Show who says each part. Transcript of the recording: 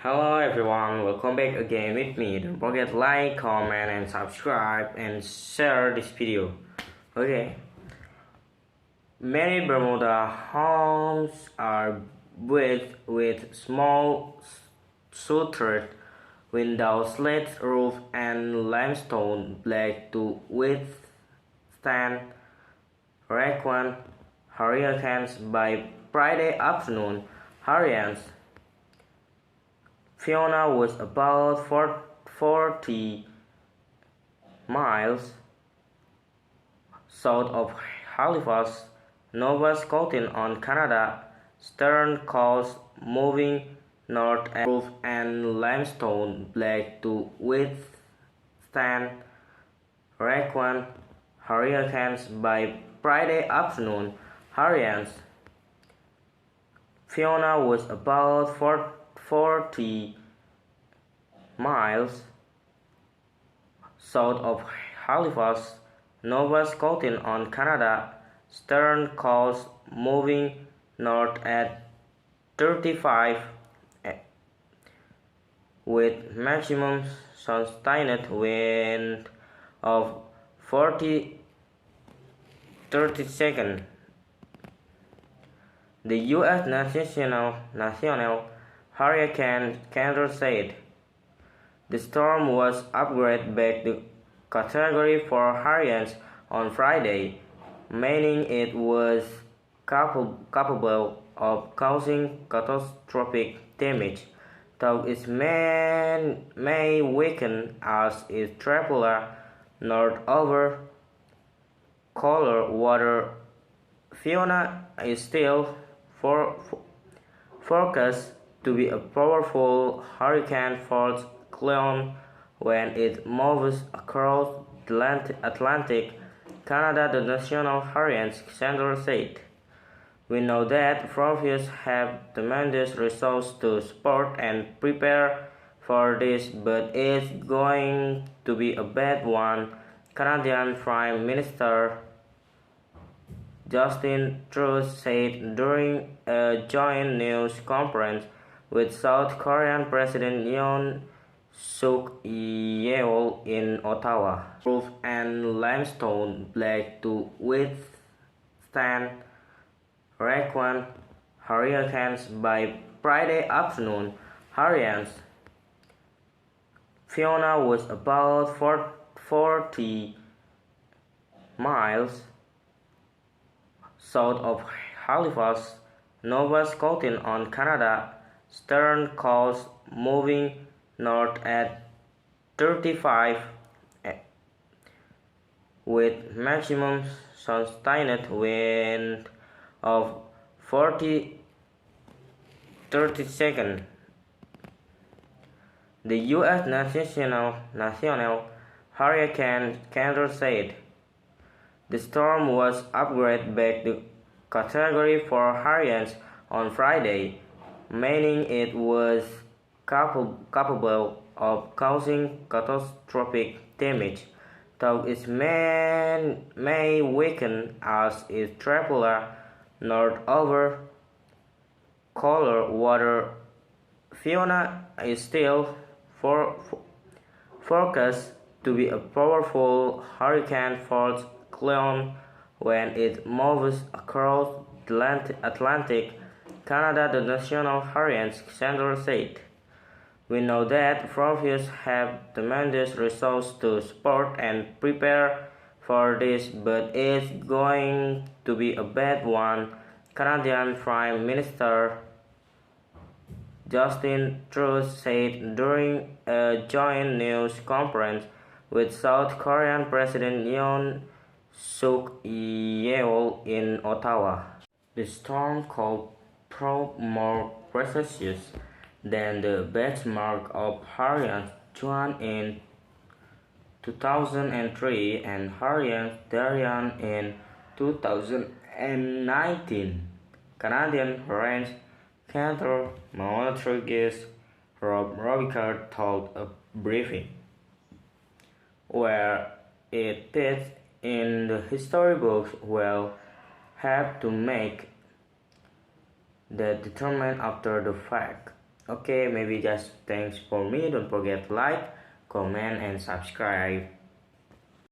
Speaker 1: Hello everyone, welcome back again with me. Don't forget to like, comment and subscribe and share this video. Okay. Many Bermuda homes are built with small shutters, windows, slate roof and limestone black to withstand frequent hurricanes. By Friday afternoon, hurricanes Fiona was about 40 miles south of Halifax, Nova Scotia on Canada's eastern coast, moving north at roof and limestone black to withstand frequent hurricanes. By Friday afternoon, hurricanes Fiona was about 40 miles south of Halifax, Nova Scotia on Canada's eastern coast, moving north at 35 with maximum sustained wind of 30 seconds. The U.S. National Hurricane Center said the storm was upgraded back to Category 4 hurricanes on Friday, meaning it was capable of causing catastrophic damage, though it may weaken as it travels north over colder water. Fiona is still forecast to be a powerful hurricane force clone when it moves across the Atlantic, Canada. The National Hurricane Center said. We know that provinces have tremendous resources to support and prepare for this, but it's going to be a bad one, Canadian Prime Minister Justin Trudeau said during a joint news conference with South Korean President Yoon Suk Yeol in Ottawa. Roof and limestone black to withstand frequent hurricanes. By Friday afternoon, hurricanes Fiona was about 40 miles south of Halifax, Nova Scotia on Canada's eastern coast, moving north at 35 with maximum sustained wind of 30 seconds. The U.S. National Hurricane Center said the storm was upgraded back to Category 4 hurricanes on Friday, meaning it was capable of causing catastrophic damage, though it may weaken as it travels north over colder water. Fiona is still forecast to be a powerful hurricane force clone when it moves across the Atlantic, Canada. The National Hurricane Center said. We know that provinces have tremendous resources to support and prepare for this, but it's going to be a bad one, Canadian Prime Minister Justin Trudeau said during a joint news conference with South Korean President Yoon Suk Yeol in Ottawa. The storm could prove more precocious than the benchmark of Hurricane Juan in 2003 and Hurricane Darian in 2019. Canadian Hurricane Center monetary guest Rob Robicard told a briefing, where it fits in the history books will have to make that determined after the fact. Okay, maybe just thanks for me. Don't forget to like, comment, and subscribe.